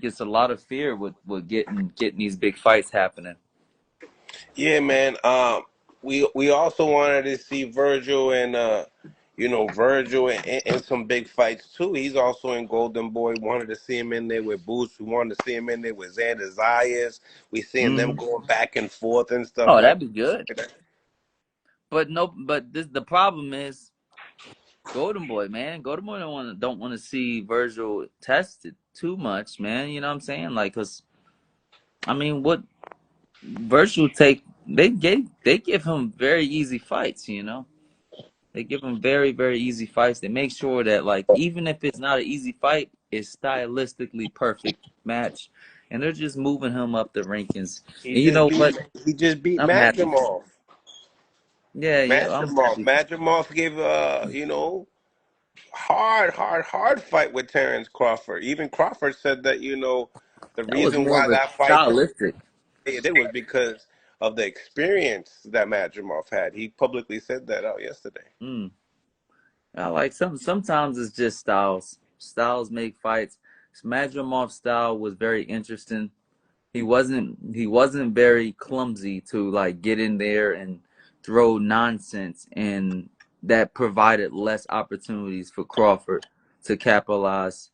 gets a lot of fear with getting these big fights happening. Yeah, man. We also wanted to see Virgil and Virgil in some big fights too. He's also in Golden Boy. Wanted to see him in there with Boots. We wanted to see him in there with Xander Zayas. We seeing them Hmm. going back and forth and stuff Oh, like that'd be good. that. The problem is Golden Boy, man. Golden Boy don't want to see Virgil tested too much, man. You know what I'm saying? Like, cause I mean, what Virgil take they give him very easy fights. You know, they give him very very easy fights. They make sure that like even if it's not an easy fight, it's stylistically perfect match, and they're just moving him up the rankings. He And you just know beat what? he just beat I'm happy. Madrimov. Yeah, yeah, I'm Madrimov. happy. Madrimov gave hard fight with Terrence Crawford. Even Crawford said that the That was reason more why of a that fight stylistic. it was because of the experience that Madrimov had. He publicly said that out yesterday. Mm. I like sometimes it's just styles. Styles make fights. Smadromov style was very interesting. He wasn't very clumsy to like get in there and throw nonsense, and that provided less opportunities for Crawford to capitalize.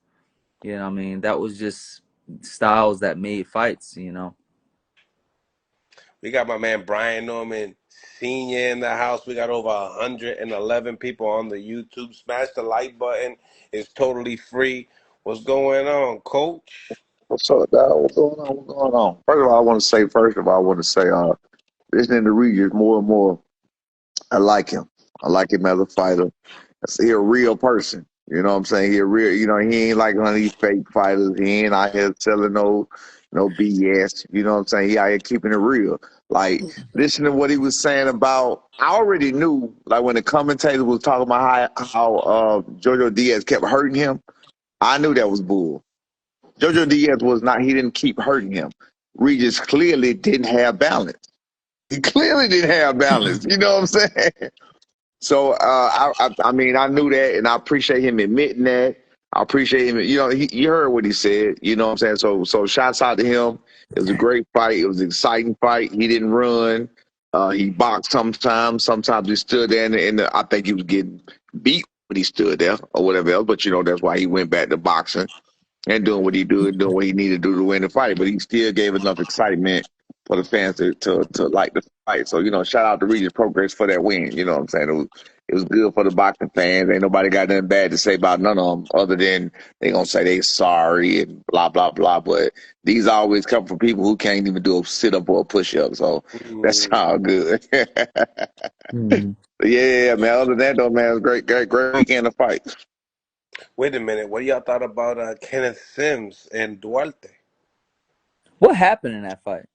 You know what I mean? That was just styles that made fights, you know. We got my man Brian Norman Sr. in the house. We got over 111 people on the YouTube. Smash the like button. It's totally free. What's going on, Coach? What's up, dog? What's going on? What's going on? First of all, I want to say, listening to Regis more and more, I like him. I like him as a fighter. He a real person. You know what I'm saying? He a real, he ain't like one of these fake fighters. He ain't out here selling no BS. You know what I'm saying? He out here keeping it real. Like, listen to what he was saying about, I already knew, like when the commentator was talking about how Jojo Diaz kept hurting him, I knew that was bull. Jojo Diaz was not, he didn't keep hurting him. Regis clearly didn't have balance. He clearly didn't have balance. You know what I'm saying? So, I mean, I knew that, and I appreciate him admitting that. I appreciate him. You heard what he said. You know what I'm saying? So shouts out to him. It was a great fight. It was an exciting fight. He didn't run. He boxed sometimes. Sometimes he stood there, and I think he was getting beat when he stood there or whatever else. But, that's why he went back to boxing and doing what he do and doing what he needed to do to win the fight. But he still gave enough excitement for the fans to like the fight. So, shout out to Regis Prograis for that win. You know what I'm saying? It was good for the boxing fans. Ain't nobody got nothing bad to say about none of them other than they going to say they sorry and blah, blah, blah. But these always come from people who can't even do a sit-up or a push-up. So that's Mm, all good. Mhm. Yeah, man. Other than that, though, man, it was great weekend of fights. wait a minute. What do y'all thought about Kenneth Sims and Duarte? What happened in that fight?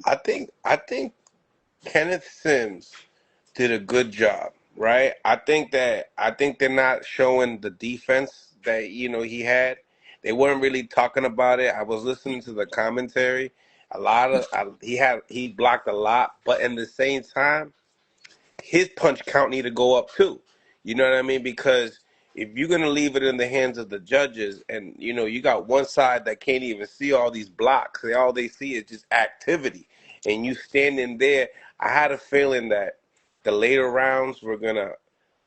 I think Kenneth Sims did a good job, right? I think they're not showing the defense that he had. They weren't really talking about it. I was listening to the commentary. He blocked a lot, but in the same time, his punch count need to go up too. You know what I mean? Because if you're gonna leave it in the hands of the judges, and you got one side that can't even see all these blocks, all they see is just activity, and you standing there, I had a feeling that the later rounds were gonna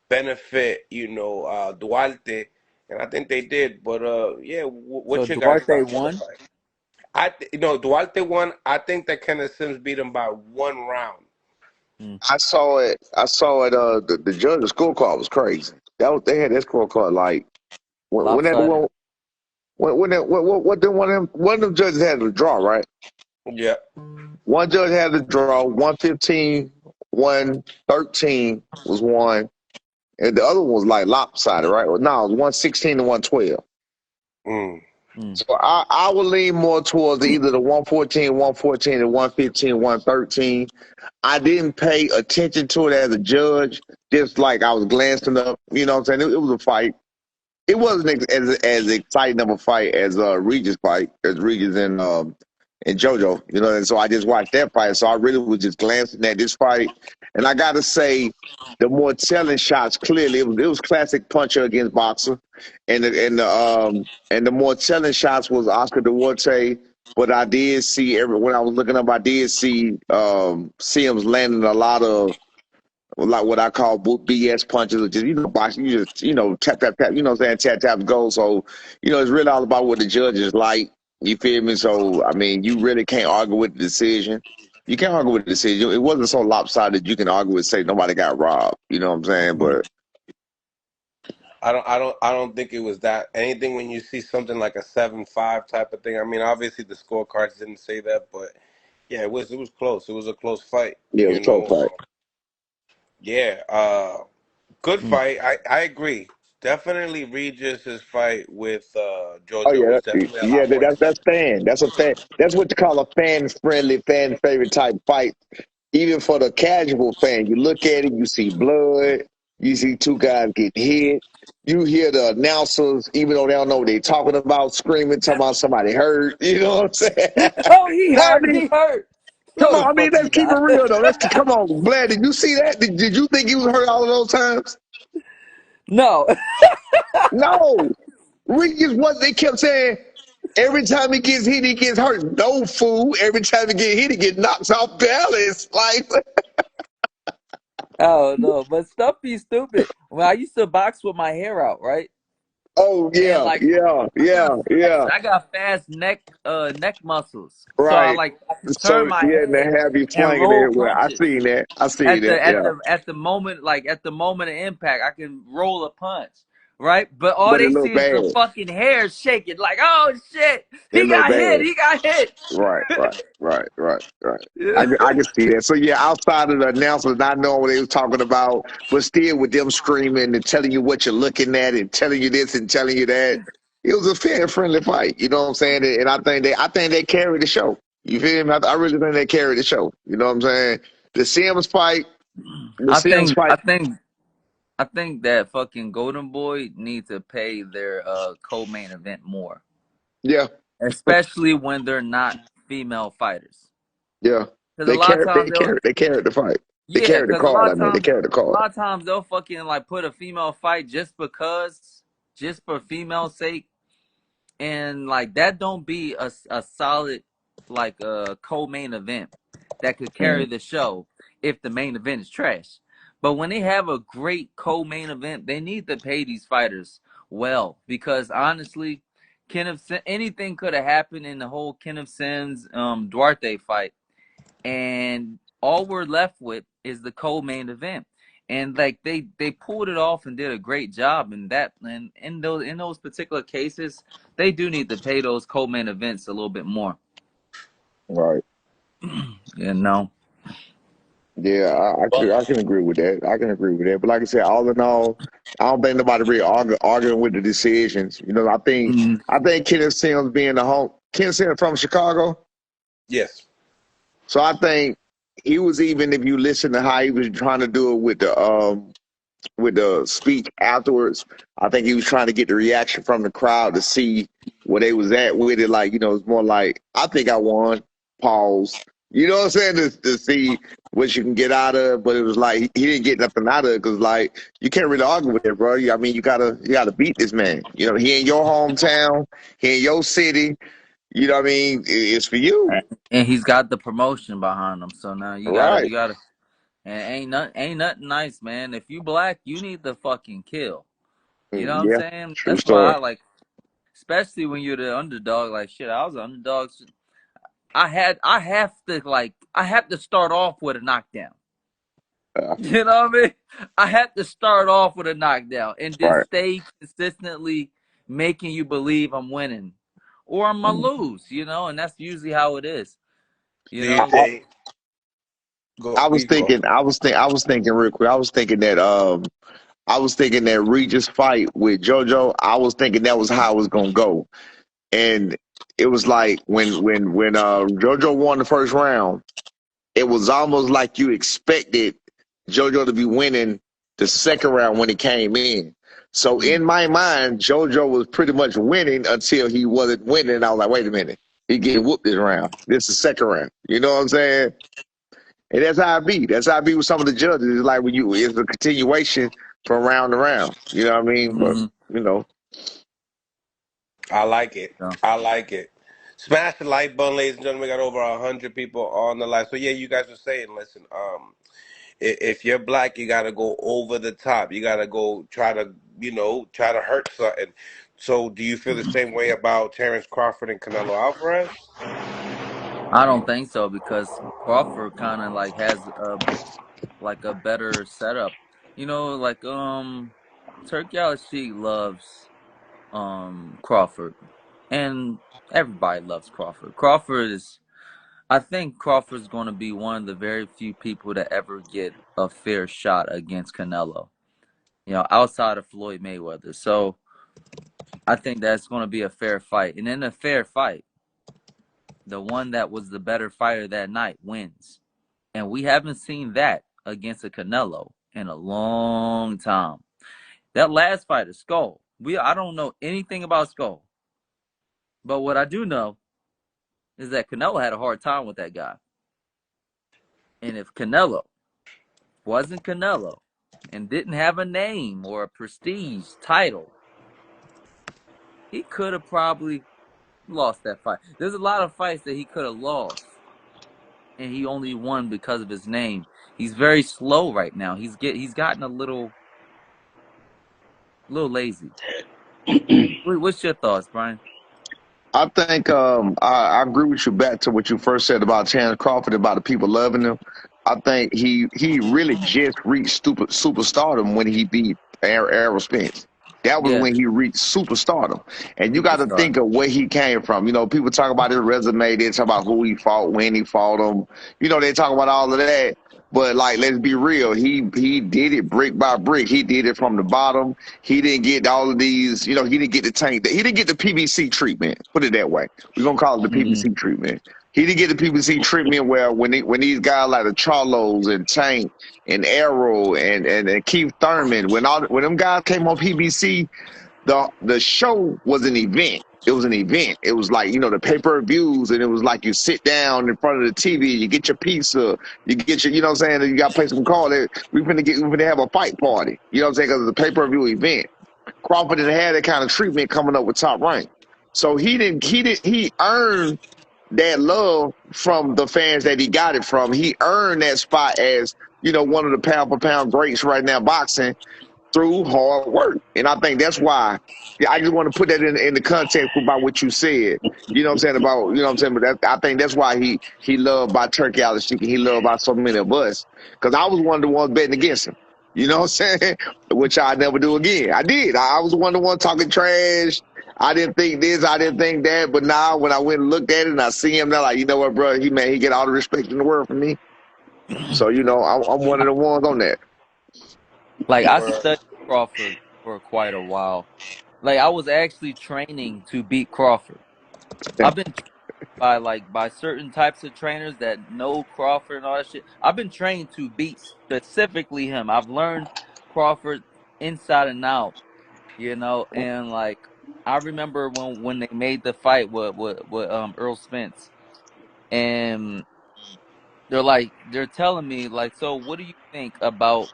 benefit, Duarte, and I think they did. But yeah, So what's your guys' Duarte thoughts on the won. fight? Duarte won. I think that Kenneth Sims beat him by 1 round. Mm. I saw it. I saw it. The judge's scorecard was crazy. They had that scorecard like when that Lopsided. one when that what then one of them judges had the draw, right? Yeah. One judge had the draw. 115, 113 was one, and the other one was like lopsided, right? No, it was 116 to 112. Mm. Mm. So I would lean more towards either the 114, 114, and 115, 113. I didn't pay attention to it as a judge, just like I was glancing up. You know what I'm saying? It was a fight. It wasn't as exciting of a fight as Regis fight, as Regis and and Jojo, and so I just watched that fight. So I really was just glancing at this fight, and I got to say, the more telling shots clearly it was classic puncher against boxer, and the more telling shots was Oscar Duarte. But I did see when I was looking up, I did see Sims landing a lot of like what I call BS punches, which is boxing. You just tap tap tap. You know what I'm saying? Tap tap go. So it's really all about what the judges like. You feel me? So I mean, you really can't argue with the decision. You can't argue with the decision. It wasn't so lopsided you can argue with say nobody got robbed. You know what I'm saying? But I don't think it was that anything when you see something like a 7-5 type of thing. I mean, obviously the scorecards didn't say that, but yeah, it was close. It was a close fight. yeah, it was a close fight. Yeah, good fight. I agree. Definitely Regis's fight with Oh Jojo yeah, was definitely a yeah. lot more That's exciting. fan. That's a fan. That's what you call a fan friendly, fan favorite type fight. Even for the casual fan, you look at it, you see blood, you see two guys get hit. You hear the announcers, even though they don't know what they're talking about, screaming, talking about somebody hurt. You know what I'm saying? Oh, he I hurt. mean, He hurt. come No, the on. I mean, fuck let's he keep it not. real though. Come on, Blair. Did you see that? Did you think he was hurt all of those times? No. No. Regis what they kept saying. Every time he gets hit, he gets hurt. No fool. Every time he get hit, he get knocked off balance. Like, Oh no, but stuff be stupid. When I used to box with my hair out, right? oh And yeah, like yeah, yeah, yeah. I got fast neck muscles. So Right. I can turn So my yeah, and head they have you and flanging roll everywhere. I punches. seen that. I seen At that. the at Yeah. the at the moment, like at the moment of impact, I can roll a punch. Right? But all But it they look see is the bad. fucking hair shaking, like, oh shit, It he look got hit, bad. he got hit. Right, right, right, right, right. Yeah. I can see that. So yeah, outside of the announcers not knowing what they was talking about, but still with them screaming and telling you what you're looking at and telling you this and telling you that, it was a fair and friendly fight. You know what I'm saying? And I think they carried the show. You feel me? I really think they carried the show. You know what I'm saying? The Sims fight, the I Sims think fight. I think I think that fucking Golden Boy needs to pay their co-main event more, Yeah, especially when they're not female fighters. yeah. Because a They lot of carried. They times they'll, carried. They carried the fight. They yeah. carried the Because a card. lot I of mean, they times, carried the card. they'll fucking like put a female fight just because, just for female's sake, and like that don't be a solid like a co-main event that could carry Mm, the show if the main event is trash. But when they have a great co-main event, they need to pay these fighters well because honestly, anything could have happened in the whole Kenneth Sims Duarte fight, and all we're left with is the co-main event. And like they pulled it off and did a great job in that. And in those particular cases, they do need to pay those co-main events a little bit more. right. You know. Yeah, I can agree with that. I can agree with that. But like I said, all in all, I don't think nobody really arguing with the decisions. I think Mm, Kenneth Sims being the home Kenneth Sims from Chicago. Yes. So I think he was even if you listen to how he was trying to do it with the speech afterwards. I think he was trying to get the reaction from the crowd to see where they was at with it. Like, it's more like, I think I won. Pause. You know what I'm saying? To see what you can get out of it. But it was like he didn't get nothing out of it because like you can't really argue with it, bro. I mean, you gotta beat this man. He in your hometown, he in your city. You know what I mean? It's for you. and he's got the promotion behind him, so now Right. you gotta. And ain't nothing nice, man. If you black, you need to fucking kill. You know what I'm Yeah. saying? True That's why story. I like, especially when you're the underdog. Like shit, I was an underdog. I have to start off with a knockdown. Uh, You know what I mean? I have to start off with a knockdown and then right. stay consistently making you believe I'm winning or I'm gonna Mm. lose. And that's usually how it is. You Do you know. I, think? Go. I was You go. thinking. I was thinking real quick. I was thinking that Regis fight with JoJo. I was thinking that was how it was gonna go, and it was like when JoJo won the first round, it was almost like you expected JoJo to be winning the second round when he came in. So Mm. in my mind, JoJo was pretty much winning until he wasn't winning. And I was like, wait a minute. He get whooped this round. This is second round. You know what I'm saying? And that's how I be. That's how I be with some of the judges. It's like it's a continuation from round to round. You know what I mean? But Mm-hmm. you know, I like it. So, I like it. Smash the like button, ladies and gentlemen. We got over 100 people on the live. So yeah, you guys were saying, listen, if you're black, you gotta go over the top. You gotta go try to, try to hurt something. So do you feel the same way about Terrence Crawford and Canelo Alvarez? I don't think so because Crawford kind of like has a better setup. Like Turkey Sheik loves Crawford, and everybody loves Crawford. I think Crawford's going to be one of the very few people to ever get a fair shot against Canelo. Outside of Floyd Mayweather. So I think that's going to be a fair fight, and in a fair fight, the one that was the better fighter that night wins. And we haven't seen that against a Canelo in a long time. That last fighter, Skull. I don't know anything about Skull. But what I do know is that Canelo had a hard time with that guy. And if Canelo wasn't Canelo and didn't have a name or a prestige title, he could have probably lost that fight. There's a lot of fights that he could have lost, and he only won because of his name. He's very slow right now. He's gotten a little lazy. What's your thoughts, Brian? I think I agree with you back to what you first said about Terrence Crawford about the people loving him. I think he really just reached superstardom when he beat Errol Spence. That was Yeah, when he reached superstardom. And you got to superstar. think of where he came from. People talk about his resume. They talk about who he fought, when he fought him. They talk about all of that. But like, let's be real. He did it brick by brick. He did it from the bottom. He didn't get all of these. He didn't get the tank. He didn't get the PBC treatment. Put it that way. We're gonna call it the Mm-hmm. PBC treatment. He didn't get the PBC treatment where when these guys like the Charlos and Tank and Arrow and Keith Thurman, when them guys came on PBC, the show was an event. It was an event. It was like, the pay-per-views, and it was like you sit down in front of the TV, you get your pizza, you get your, you know what I'm saying, you got to play some cards. We finna have a fight party. You know what I'm saying? Because it's a pay-per-view event. Crawford didn't have that kind of treatment coming up with Top Rank. So he earned that love from the fans that he got it from. He earned that spot as, one of the pound for pound greats right now boxing through hard work. And I think that's why I just want to put that in the context about what you said. You know what I'm saying? About, you know what I'm saying? But I think that's why he loved by Turkey Alley Chicken. He loved by so many of us. Because I was one of the ones betting against him. You know what I'm saying? Which I never do again. I did. I was one of the ones talking trash. I didn't think this, I didn't think that. But now when I went and looked at it and I see him, they're like, you know what, bro? He get all the respect in the world from me. So, I'm one of the ones on that. Like I studied Crawford for quite a while. Like I was actually training to beat Crawford. I've been trained by certain types of trainers that know Crawford and all that shit. I've been trained to beat specifically him. I've learned Crawford inside and out, and like I remember when they made the fight with Earl Spence, and they're telling me like, so what do you think about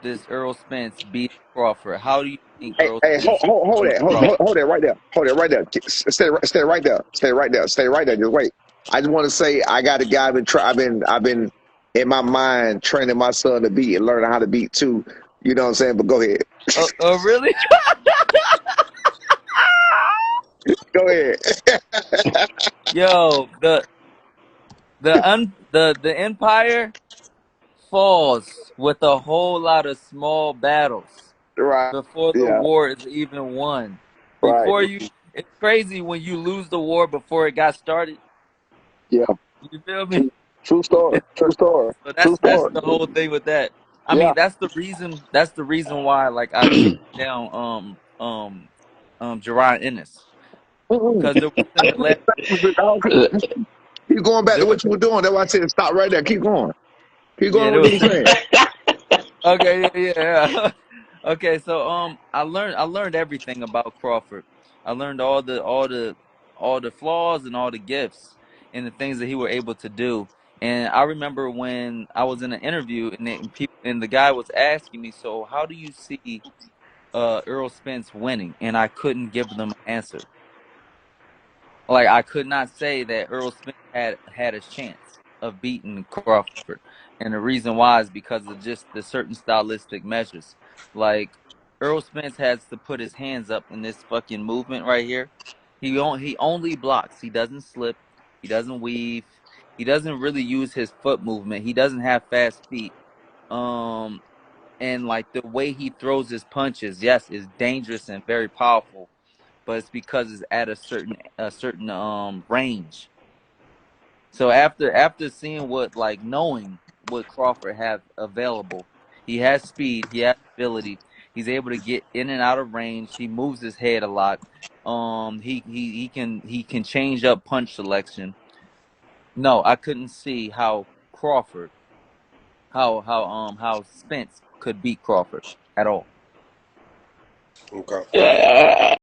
this Earl Spence beating Crawford? How do you think Hey, Earl hey, Spence hold beat that, hold, Crawford? hold, hold that right there, hold that right there. Stay right there, stay right there, stay right there. Just wait. I just want to say I got a guy. I've been in my mind training my son to beat and learning how to beat too. You know what I'm saying? But go ahead, Oh, really? go ahead. Yo, the Empire falls with a whole lot of small battles Right? before the Yeah. war is even won. Right. It's crazy when you lose the war before it got started. Yeah. You feel me? True, true story. True story. So True that's story. the whole thing with that. I Yeah. mean, that's the reason. That's the reason why, like, I chased down Jaron Ennis Mm-mm. because there wasn't the last. Keep going back There to was what you were doing. That's why I said stop right there. Keep going. Keep going yeah. with what you were saying. Okay, yeah. Okay, so I learned everything about Crawford. I learned all the all the flaws and all the gifts and the things that he were able to do. And I remember when I was in an interview and the guy was asking me, so how do you see Earl Spence winning? And I couldn't give them an answer. Like I could not say that Earl Spence had a chance of beating Crawford, and the reason why is because of just the certain stylistic measures. Like Earl Spence has to put his hands up in this fucking movement right here. He only blocks. He doesn't slip. He doesn't weave. He doesn't really use his foot movement. He doesn't have fast feet. Um, and like the way he throws his punches, yes, is dangerous and very powerful, but it's because it's at a certain range. So after seeing knowing what Crawford has available, he has speed, he has ability, he's able to get in and out of range. He moves his head a lot. He can change up punch selection. No, I couldn't see how Crawford how Spence could beat Crawford at all. Okay.